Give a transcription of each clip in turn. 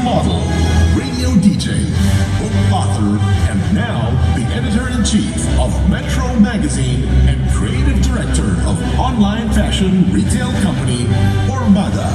model, radio DJ, book author, and now the editor-in-chief of Metro Magazine and creative director of online fashion retail company, Ormada.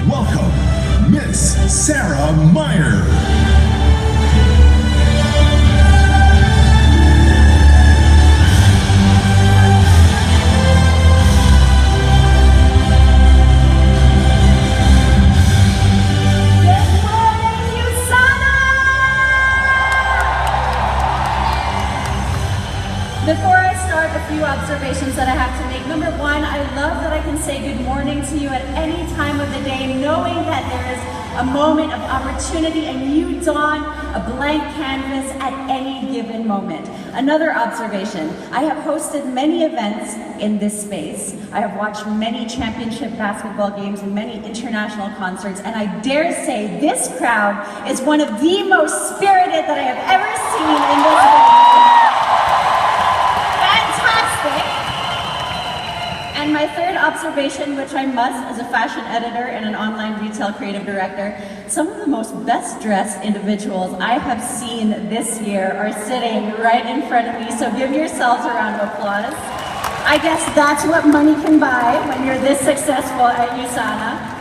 Welcome, Miss Sarah Meyer. Before I start, a few observations that I have to make. Number one, I love that I can say good morning to you at any time of the day, knowing that there is a moment of opportunity and you don a blank canvas at any given moment. Another observation, I have hosted many events in this space. I have watched many championship basketball games and many international concerts, and I dare say this crowd is one of the most spirited that I have ever seen in this venue. And my third observation, which I must as a fashion editor and an online retail creative director, some of the most best dressed individuals I have seen this year are sitting right in front of me, so give yourselves a round of applause. I guess that's what money can buy when you're this successful at USANA.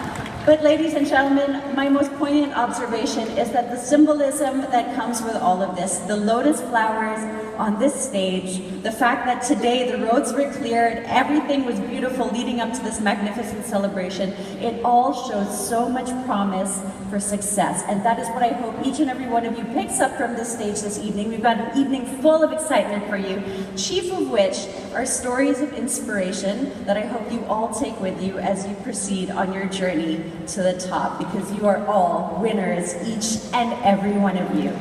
But ladies and gentlemen, my most poignant observation is that the symbolism that comes with all of this, the lotus flowers on this stage, the fact that today the roads were cleared, everything was beautiful leading up to this magnificent celebration, it all shows so much promise for success. And that is what I hope each and every one of you picks up from this stage this evening. We've got an evening full of excitement for you, chief of which are stories of inspiration that I hope you all take with you as you proceed on your journey to the top, because you are all winners, each and every one of you.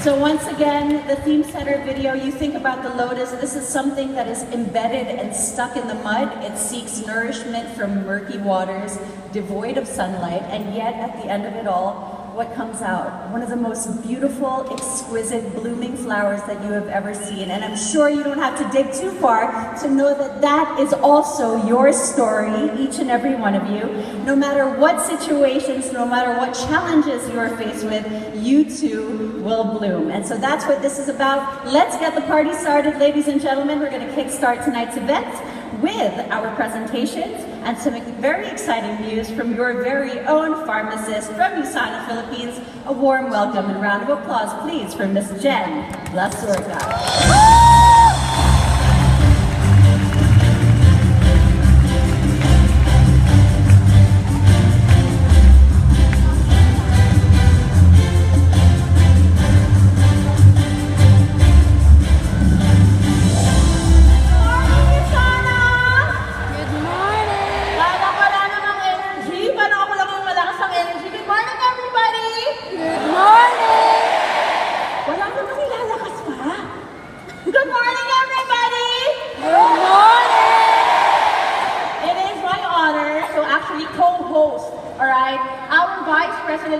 So once again, the theme setter video, you think about the lotus, this is something that is embedded and stuck in the mud. It seeks nourishment from murky waters, devoid of sunlight, and yet at the end of it all, what comes out? One of the most beautiful, exquisite, blooming flowers that you have ever seen. And I'm sure you don't have to dig too far to know that that is also your story, each and every one of you. No matter what situations, no matter what challenges you are faced with, you too will bloom. And so that's what this is about. Let's get the party started, ladies and gentlemen. We're going to kickstart tonight's event with our presentations and some very exciting news from your very own pharmacist from USANA, Philippines. A warm welcome and round of applause, please, for Miss Jen Lasurga.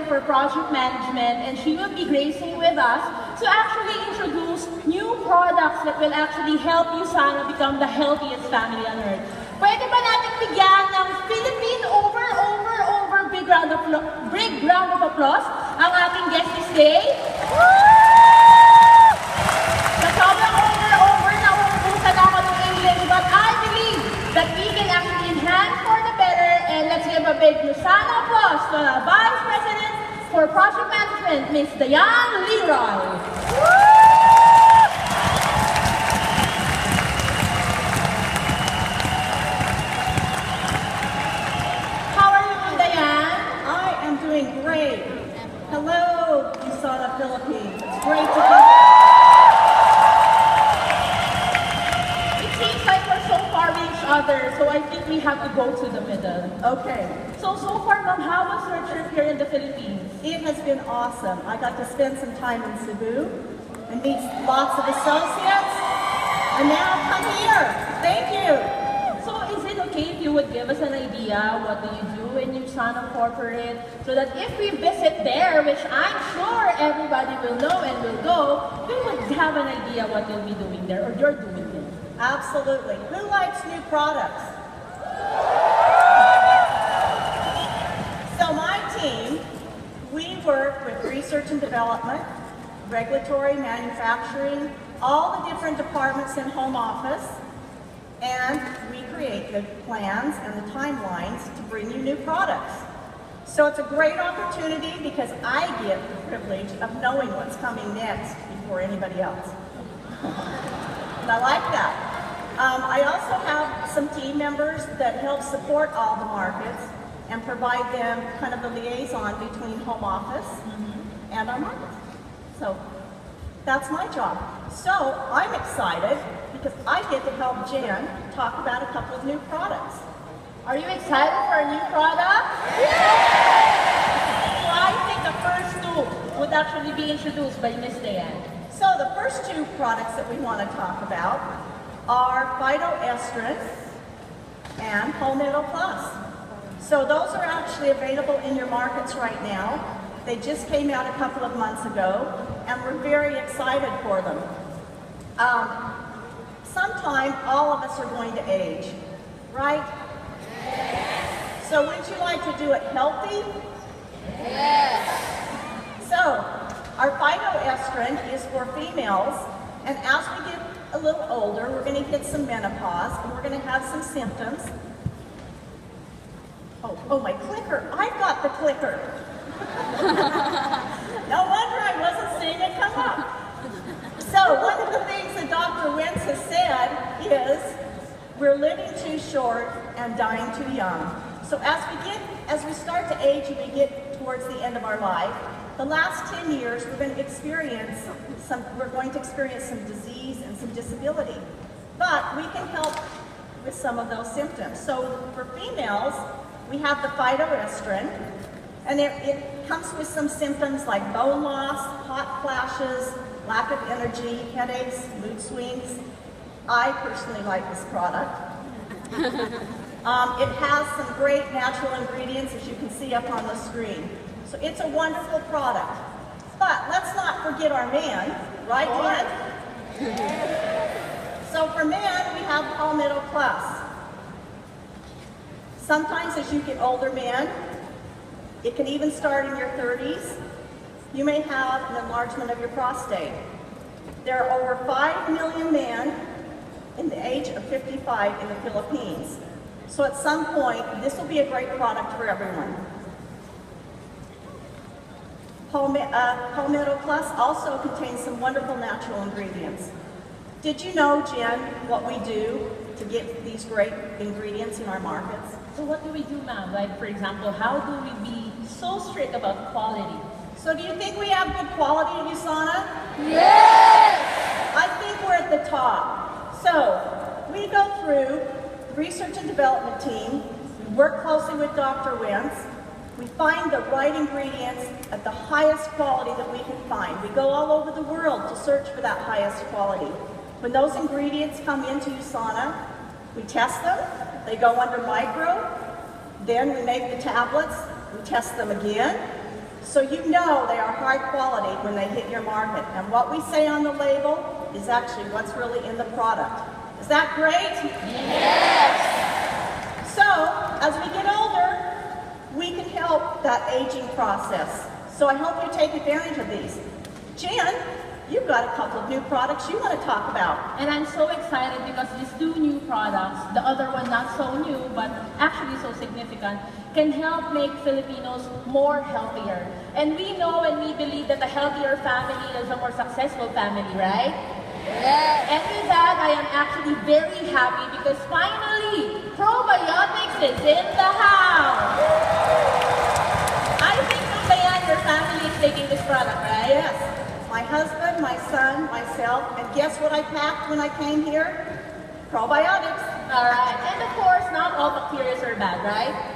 For project management, and she will be gracing with us to actually introduce new products that will actually help USANA become the healthiest family on earth. Pwede ba natin bigyan ng Philippine big round of applause ang ating guest this day? Sa sobrang na uubusan ako ng English, but I believe that we can actually enhance for the better, and let's give a big USANA applause to the Vice President for Project Management, Ms. DIANE Leroy. How are you, DIANE? I am doing great. Hello, USANA Philippines. It's great to be here. It seems like we're so far with each other, so I think we have to go to the middle. Okay. So far, Ma'am, how was your trip here in the Philippines? It has been awesome. I got to spend some time in Cebu and meet lots of associates, and now come here. Thank you. So is it okay if you would give us an idea what do you do in USANA Corporate, so that if we visit there, which I'm sure everybody will know and will go, we would have an idea what you'll be doing there, or you're doing there. Absolutely. Who likes new products? development, regulatory, manufacturing, all the different departments in home office, and we create the plans and the timelines to bring you new products. So it's a great opportunity because I get the privilege of knowing what's coming next before anybody else. And I like that. I also have some team members that help support all the markets and provide them kind of a liaison between home office and our markets. So that's my job. So I'm excited because I get to help Jen talk about a couple of new products. Are you excited for a new product? So I think the first two would actually be introduced by Miss Diane. So the first two products that we want to talk about are phytoestrogen and Palmetto Plus. So those are actually available in your markets right now. They just came out a couple of months ago, and we're very excited for them. Sometime all of us are going to age, right? So wouldn't you like to do it healthy? Yes. So our phytoestrogen is for females, and as we get a little older, we're going to hit some menopause, and we're going to have some symptoms. Oh, my clicker. I've got the clicker. No wonder I wasn't seeing it come up. So one of the things that Dr. Wentz has said is we're living too short and dying too young. So as we start to age and we get towards the end of our life, the last 10 years we're going to experience some disease and some disability. But we can help with some of those symptoms. So for females, we have the phytoestrogen, and it comes with some symptoms like bone loss, hot flashes, lack of energy, headaches, mood swings. I personally like this product. It has some great natural ingredients, as you can see up on the screen. So it's a wonderful product. But let's not forget our man, right, Dan? So for men, we have Palmetto Plus. Sometimes as you get older men, it can even start in your 30s, you may have an enlargement of your prostate. There are over 5 million men in the age of 55 in the Philippines. So at some point, this will be a great product for everyone. Palmetto Plus also contains some wonderful natural ingredients. Did you know, Jen, what we do to get these great ingredients in our markets? So what do we do, ma'am? Like, for example, how do we be so strict about quality? So do you think we have good quality at USANA? Yes! I think we're at the top. So we go through the research and development team, we work closely with Dr. Wentz, we find the right ingredients at the highest quality that we can find. We go all over the world to search for that highest quality. When those ingredients come into USANA, we test them, they go under micro, then we make the tablets, we test them again. So you know they are high quality when they hit your market. And what we say on the label is actually what's really in the product. Is that great? Yes! So, as we get older, we can help that aging process. So I hope you take advantage of these. Jen, you've got a couple of new products you want to talk about. And I'm so excited because these two new products, the other one not so new, but actually so significant, can help make Filipinos more healthier. And we know and we believe that a healthier family is a more successful family, right? Yes. And with that, I am actually very happy because finally, probiotics is in the house. I think, Diane, your family is taking this product, right? Yes. My husband, my son, myself, and guess what I packed when I came here? Probiotics. All right. And of course, not all bacteria are bad, right?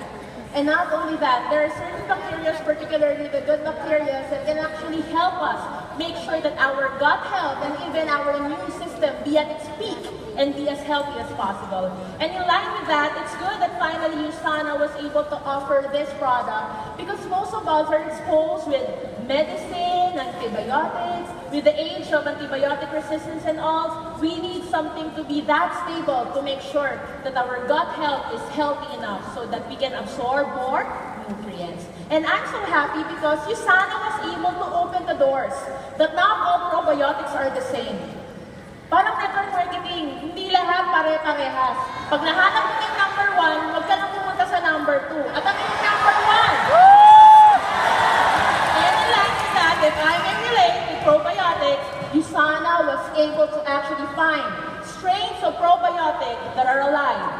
And not only that, there are certain bacteria, particularly the good bacteria, that can actually help us make sure that our gut health and even our immune system be at its peak and be as healthy as possible. And in line with that, it's good that finally USANA was able to offer this product because most of us are exposed with medicine, antibiotics, with the age of antibiotic resistance and all. We need something to be that stable to make sure that our gut health is healthy enough so that we can absorb more nutrients. And I'm so happy because USANA was able to open the doors that not all probiotics are the same. Parang network marketing, hindi lahat pare-parehas. Pag nahanap mo yung number 1, huwag ka nang pumunta sa number 2. At ano yung number 1? And like that, if I may relate to probiotics, USANA was able to actually find strains of probiotics that are alive.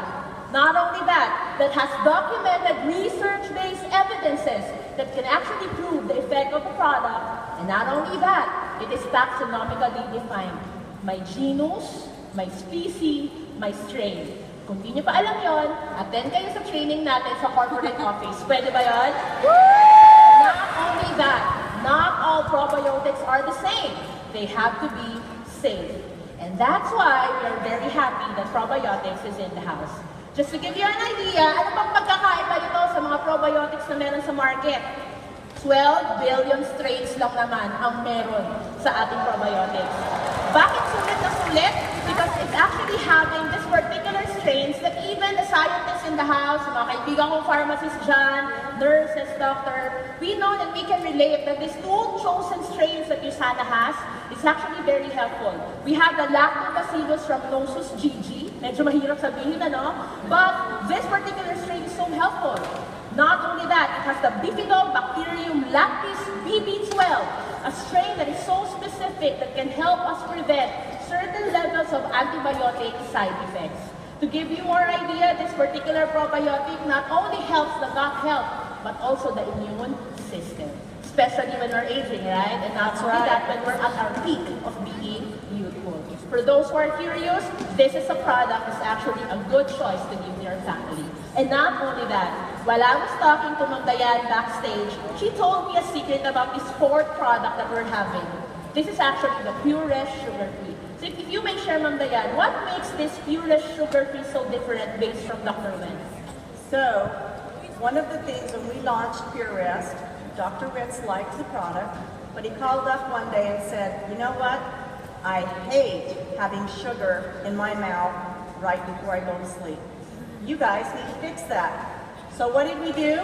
Not only that, that has documented research-based evidences that can actually prove the effect of a product. And not only that, it is taxonomically defined. May genus, may species, may strain. Kung di nyo pa alam yon, attend kayo sa training natin sa corporate office. Pwede ba yon? Not only that, not all probiotics are the same. They have to be safe. And that's why we are very happy that probiotics is in the house. Just to give you an idea, ano bang pagkakaiba dito sa mga probiotics na meron sa market? 12 billion strains lang naman ang meron sa ating probiotics. Bakit sulit na sulit? Because it's actually having this particular strains that even the scientists in the house, mga kaibigan kong pharmacists dyan, nurses, doctor, we know that we can relate that these two chosen strains that USANA has is actually very helpful. We have the lactobacillus rhamnosus GG, medyo mahirap sabihin, ano? But this particular strain is so helpful. Not only that, it has the Bifidobacterium lactis BB12, a strain that is so specific that can help us prevent certain levels of antibiotic side effects. To give you more idea, this particular probiotic not only helps the gut health, but also the immune system. Especially when we're aging, right? And not only that, when we're at our peak of being youthful. For those who are curious, this is a product that's actually a good choice to give to your family. And not only that, while I was talking to Ma'am Diane backstage, she told me a secret about this fourth product that we're having. This is actually the purest sugar-free. So if you may share, Ma'am Diane, what makes this purest sugar-free so different based from Dr. Wen? So, one of the things when we launched Pure Rest, Dr. Ritz liked the product, but he called up one day and said, you know what? I hate having sugar in my mouth right before I go to sleep. You guys need to fix that. So what did we do?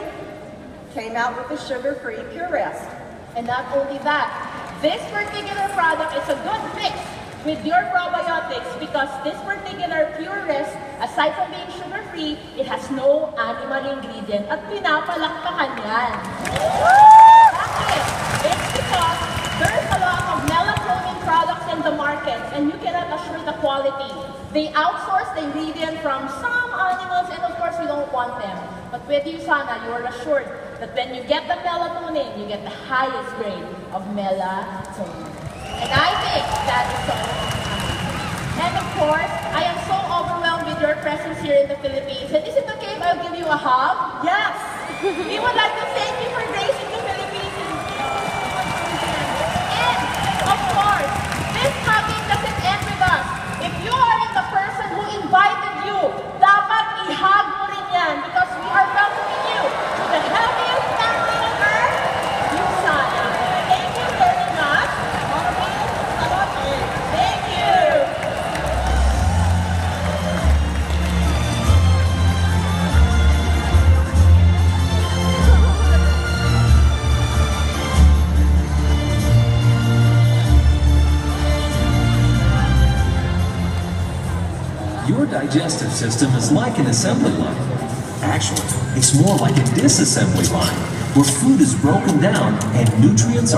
Came out with the sugar-free Pure Rest. And not only that, this particular product is a good mix with your probiotics because this particular Pure Rest, aside from being sugar-free, it has no animal ingredient at pinapalakpakan yan. Bakit? It's because there's a lot of melatonin products in the market and you cannot assure the quality. They outsource the ingredient from some animals and of course we don't want them. But with USANA, you are assured that when you get the melatonin, you get the highest grade of melatonin. And I think that is so amazing. And of course, I am so overwhelmed with your presence here in the Philippines. And is it okay if I'll give you a hug? Yes! We would like to thank you for gracing the Philippines. And of course, this hugging doesn't end with us. If you are the person who invited you, dapat i-hug mo rin yan because we are welcoming you to the healthiest family on earth, USANA. Thank you very much. Thank you. Your digestive system is like an assembly line. Actually, it's more like a disassembly line, where food is broken down and nutrients are